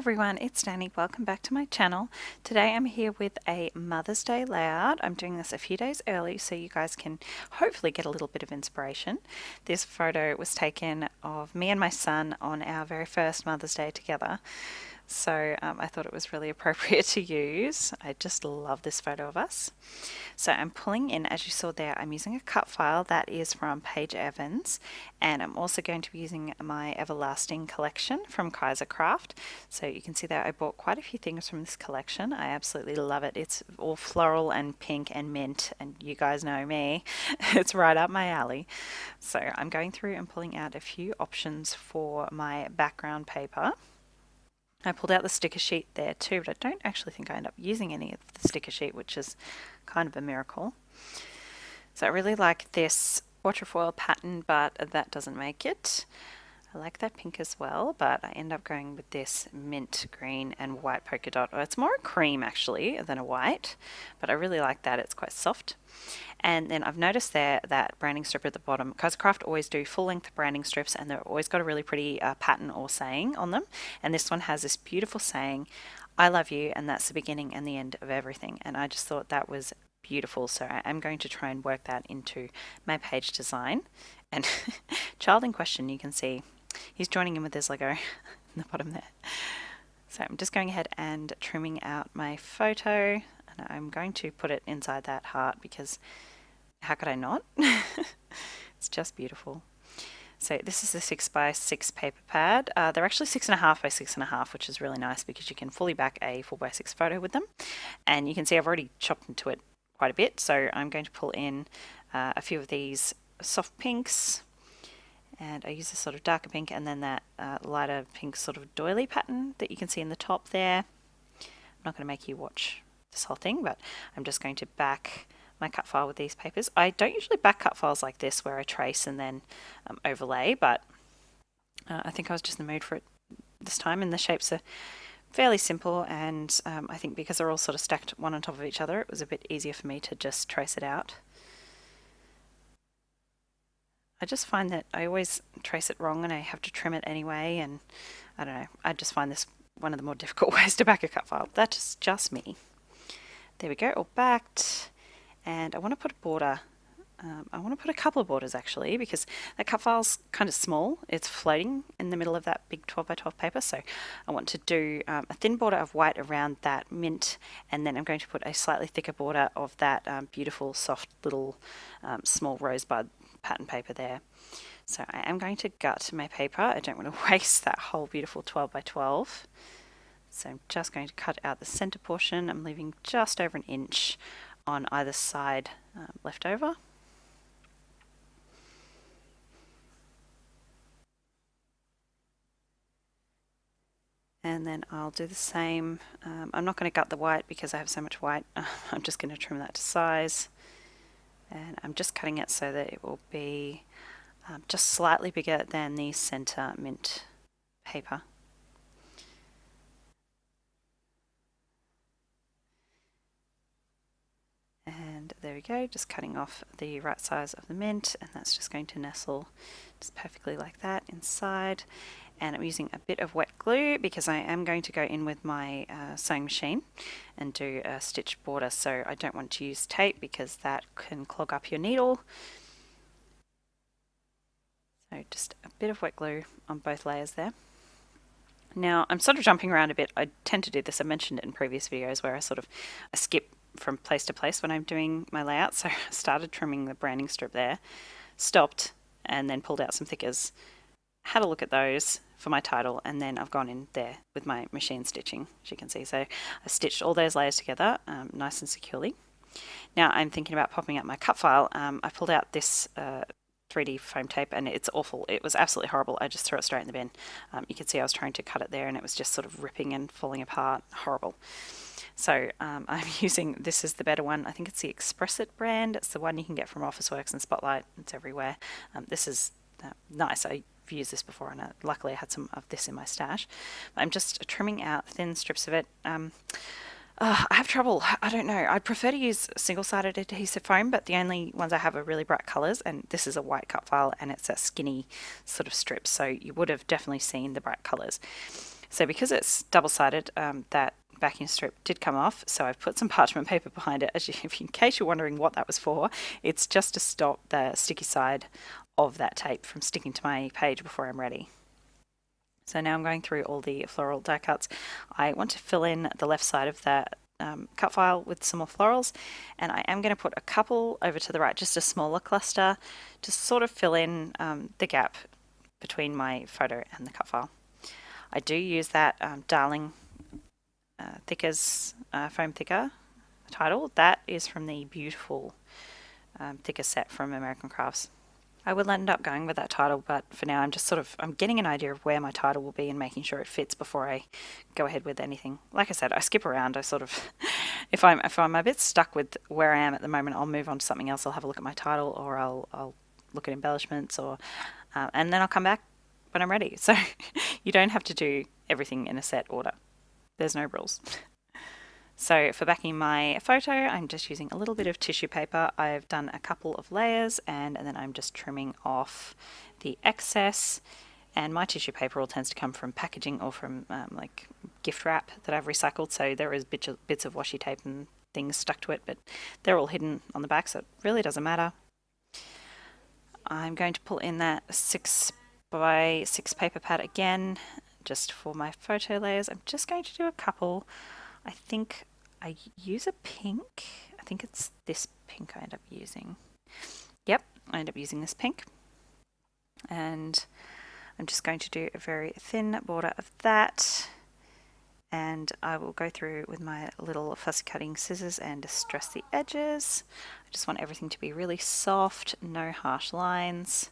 everyone, it's Danny. Welcome back to my channel. Today I'm here with a Mother's Day layout. I'm doing this a few days early so you guys can hopefully get a little bit of inspiration. This photo was taken of me and my son on our very first Mother's Day together. So I thought it was really appropriate to use. I just love this photo of us. So I'm pulling in, as you saw there, I'm using a cut file that is from Paige Evans, and I'm also going to be using my Everlasting collection from Kaisercraft. So you can see that I bought quite a few things from this collection. I absolutely love it. It's all floral and pink and mint, and you guys know me. It's right up my alley. So I'm going through and pulling out a few options for my background paper. I pulled out the sticker sheet there too, but I don't actually think I end up using any of the sticker sheet, which is kind of a miracle. So I really like this quatrefoil pattern, but that doesn't make it. I like that pink as well, but I end up going with this mint green and white polka dot. It's more a cream actually than a white, but I really like that. It's quite soft. And then I've noticed there that branding strip at the bottom. Kaisercraft always do full-length branding strips, and they've always got a really pretty pattern or saying on them. And this one has this beautiful saying, "I love you, and that's the beginning and the end of everything." And I just thought that was beautiful, so I am going to try and work that into my page design. And child in question, you can see he's joining in with his Lego in the bottom there. So I'm just going ahead and trimming out my photo, and I'm going to put it inside that heart because how could I not? It's just beautiful. So this is a 6x6 paper pad. They're actually 6.5 by 6.5, which is really nice because you can fully back a 4x6 photo with them. And you can see I've already chopped into it quite a bit, so I'm going to pull in a few of these soft pinks, and I use this sort of darker pink and then that lighter pink sort of doily pattern that you can see in the top there. I'm not going to make you watch this whole thing, but I'm just going to back my cut file with these papers. I don't usually back cut files like this where I trace and then overlay, but I think I was just in the mood for it this time, and the shapes are fairly simple, and I think because they're all sort of stacked one on top of each other, it was a bit easier for me to just trace it out. I just find that I always trace it wrong and I have to trim it anyway, and I don't know, I just find this one of the more difficult ways to back a cut file. That's just me. There we go, all backed. And I want to put a border. I want to put a couple of borders actually, because that cut file's kind of small. It's floating in the middle of that big 12 by 12 paper, so I want to do a thin border of white around that mint, and then I'm going to put a slightly thicker border of that beautiful soft little small rosebud pattern paper there. So I am going to gut my paper. I don't want to waste that whole beautiful 12 by 12. So I'm just going to cut out the center portion. I'm leaving just over an inch on either side left over. And then I'll do the same. I'm not going to gut the white because I have so much white. I'm just going to trim that to size. And I'm just cutting it so that it will be just slightly bigger than the center mint paper. And there we go, just cutting off the right size of the mint, and that's just going to nestle just perfectly like that inside. And I'm using a bit of wet glue because I am going to go in with my sewing machine and do a stitch border, so I don't want to use tape because that can clog up your needle. So just a bit of wet glue on both layers there. Now I'm sort of jumping around a bit. I tend to do this, I mentioned it in previous videos, where I skip from place to place when I'm doing my layout. So I started trimming the branding strip there, stopped, and then pulled out some thickers, had a look at those for my title, and then I've gone in there with my machine stitching, as you can see. So I stitched all those layers together nice and securely. Now I'm thinking about popping up my cut file. I pulled out this 3D foam tape, and it's awful. It was absolutely horrible. I just threw it straight in the bin. You can see I was trying to cut it there and it was just sort of ripping and falling apart. Horrible. So I'm using, this is the better one. I think it's the Express It brand. It's the one you can get from Officeworks and Spotlight. It's everywhere. This is nice. I've used this before, and luckily I had some of this in my stash. I'm just trimming out thin strips of it. I have trouble. I don't know. I prefer to use single-sided adhesive foam, but the only ones I have are really bright colours, and this is a white cut file and it's a skinny sort of strip, so you would have definitely seen the bright colours. So because it's double-sided, that backing strip did come off, so I've put some parchment paper behind it. In case you're wondering what that was for, it's just to stop the sticky side of that tape from sticking to my page before I'm ready. So now I'm going through all the floral die cuts. I want to fill in the left side of that cut file with some more florals, and I am going to put a couple over to the right, just a smaller cluster, to sort of fill in the gap between my photo and the cut file. I do use that Darling Thickers foam thicker title. That is from the beautiful thicker set from American Crafts. I will end up going with that title, but for now I'm getting an idea of where my title will be and making sure it fits before I go ahead with anything. Like I said, I skip around. I sort of, if I'm a bit stuck with where I am at the moment, I'll move on to something else. I'll have a look at my title, or I'll look at embellishments, or and then I'll come back when I'm ready. So you don't have to do everything in a set order. There's no rules. So for backing my photo, I'm just using a little bit of tissue paper. I've done a couple of layers, and then I'm just trimming off the excess. And my tissue paper all tends to come from packaging or from like gift wrap that I've recycled. So there is bits of washi tape and things stuck to it, but they're all hidden on the back, so it really doesn't matter. I'm going to pull in that 6x6 paper pad again, just for my photo layers. I'm just going to do a couple. I think I use a pink. I think it's this pink I end up using. Yep, I end up using this pink. And I'm just going to do a very thin border of that. And I will go through with my little fussy cutting scissors and distress the edges. I just want everything to be really soft, no harsh lines.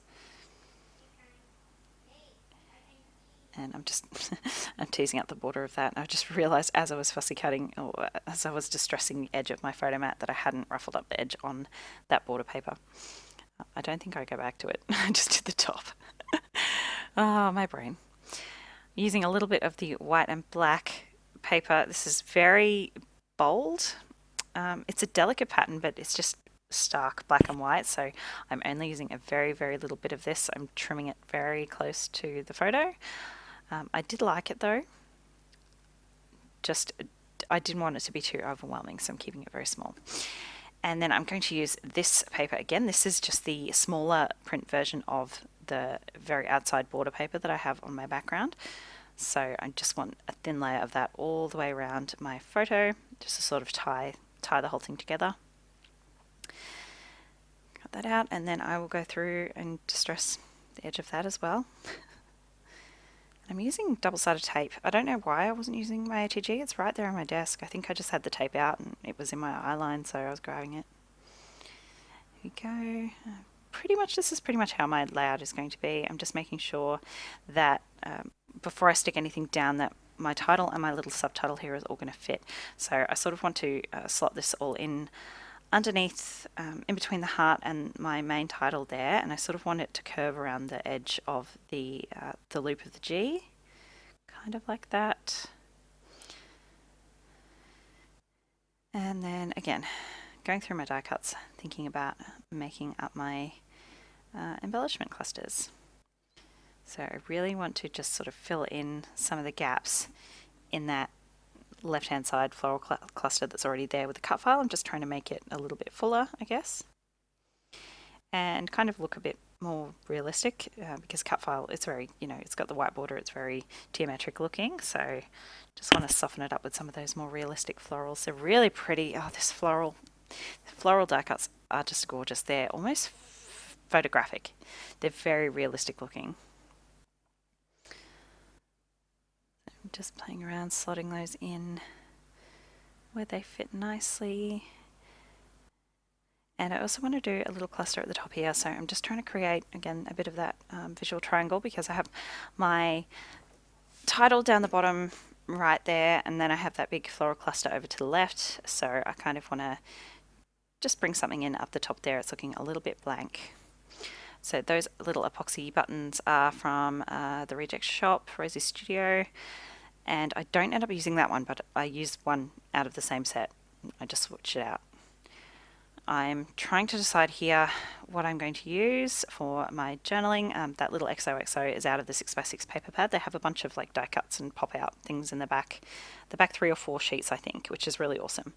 And I'm teasing out the border of that. And I just realised as I was fussy cutting, or as I was distressing the edge of my photo mat, that I hadn't ruffled up the edge on that border paper. I don't think I go back to it. I just did the top. Oh, my brain. Using a little bit of the white and black paper. This is very bold. It's a delicate pattern, but it's just stark black and white, so I'm only using a very, very little bit of this. I'm trimming it very close to the photo. I did like it though. I didn't want it to be too overwhelming, so I'm keeping it very small. And then I'm going to use this paper again. This is just the smaller print version of the very outside border paper that I have on my background. So I just want a thin layer of that all the way around my photo, just to sort of tie the whole thing together. Cut that out, and then I will go through and distress the edge of that as well. I'm using double-sided tape. I don't know why I wasn't using my ATG. It's right there on my desk. I think I just had the tape out and it was in my eye line, so I was grabbing it. Here we go. This is pretty much how my layout is going to be. I'm just making sure that before I stick anything down, that my title and my little subtitle here is all going to fit. So I sort of want to slot this all in underneath, in between the heart and my main title there, and I sort of want it to curve around the edge of the loop of the G, kind of like that. And then again, going through my die cuts, thinking about making up my embellishment clusters. So I really want to just sort of fill in some of the gaps in that left-hand side floral cluster that's already there with the cut file. I'm just trying to make it a little bit fuller, I guess, and kind of look a bit more realistic, because cut file, it's very, it's got the white border, it's very geometric looking, so just want to soften it up with some of those more realistic florals. They're really pretty. Oh, this floral die cuts are just gorgeous. They're almost photographic. They're very realistic looking. I'm just playing around, slotting those in where they fit nicely. And I also want to do a little cluster at the top here, so I'm just trying to create, again, a bit of that visual triangle, because I have my title down the bottom right there, and then I have that big floral cluster over to the left, so I kind of want to just bring something in up the top there. It's looking a little bit blank. So those little epoxy buttons are from the Reject Shop, Rosie Studio, and I don't end up using that one, but I use one out of the same set. I just switch it out. I'm trying to decide here what I'm going to use for my journaling. That little XOXO is out of the 6x6 paper pad. They have a bunch of like die cuts and pop out things in the back 3 or 4 sheets, I think, which is really awesome.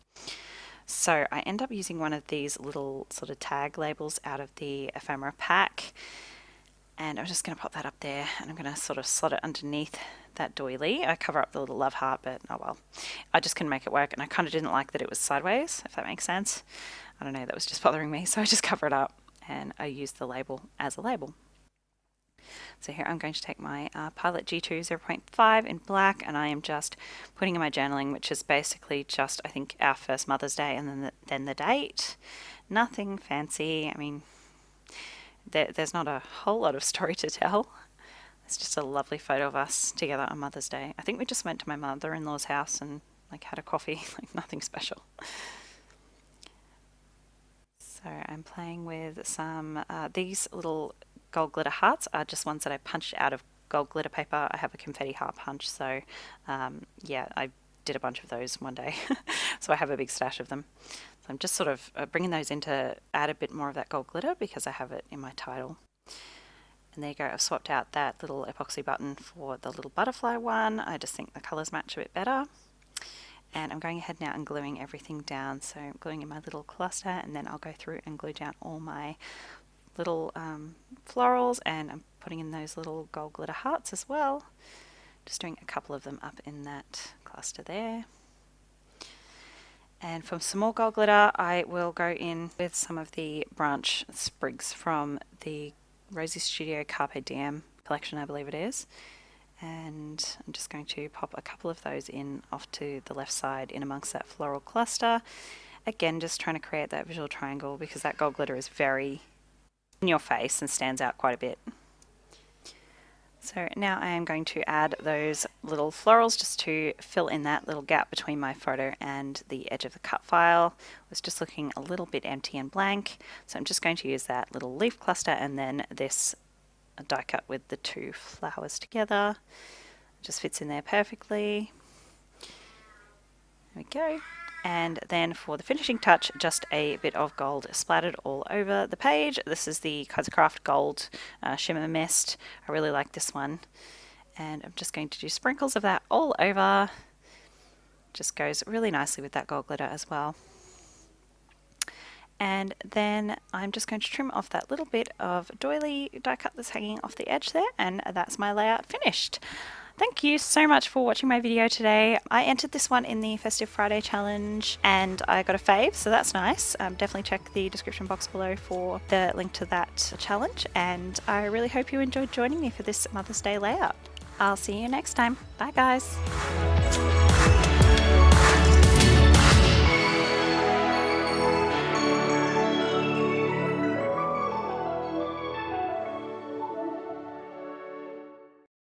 So I end up using one of these little sort of tag labels out of the ephemera pack, and I'm just going to pop that up there, and I'm going to sort of slot it underneath that doily. I cover up the little love heart, but oh well. I just couldn't make it work, and I kind of didn't like that it was sideways, if that makes sense. I don't know, that was just bothering me, so I just cover it up, and I use the label as a label. So here I'm going to take my Pilot G2 0.5 in black, and I am just putting in my journaling, which is basically just, I think, our first Mother's Day and then the date. Nothing fancy. I mean, there's not a whole lot of story to tell. It's just a lovely photo of us together on Mother's Day. I think we just went to my mother-in-law's house and like had a coffee, like nothing special. So I'm playing with some, these little gold glitter hearts are just ones that I punched out of gold glitter paper. I have a confetti heart punch, so yeah, I did a bunch of those one day. So I have a big stash of them. So I'm just sort of bringing those in to add a bit more of that gold glitter because I have it in my title. And there you go, I've swapped out that little epoxy button for the little butterfly one. I just think the colours match a bit better. And I'm going ahead now and gluing everything down. So I'm gluing in my little cluster, and then I'll go through and glue down all my little florals, and I'm putting in those little gold glitter hearts as well. Just doing a couple of them up in that cluster there. And for some more gold glitter, I will go in with some of the branch sprigs from the Rosie Studio Carpe Diem collection, I believe it is. And I'm just going to pop a couple of those in off to the left side in amongst that floral cluster. Again, just trying to create that visual triangle because that gold glitter is very in your face and stands out quite a bit. So now I am going to add those little florals just to fill in that little gap between my photo and the edge of the cut file. It was just looking a little bit empty and blank, so I'm just going to use that little leaf cluster and then this die cut with the 2 flowers together. It just fits in there perfectly. There we go. And then for the finishing touch, just a bit of gold splattered all over the page. This is the Kaisercraft Gold Shimmer Mist. I really like this one. And I'm just going to do sprinkles of that all over. Just goes really nicely with that gold glitter as well. And then I'm just going to trim off that little bit of doily die cut that's hanging off the edge there, and that's my layout finished. Thank you so much for watching my video today. I entered this one in the Festive Friday challenge and I got a fave, so that's nice. Definitely check the description box below for the link to that challenge, and I really hope you enjoyed joining me for this Mother's Day layout. I'll see you next time. Bye guys.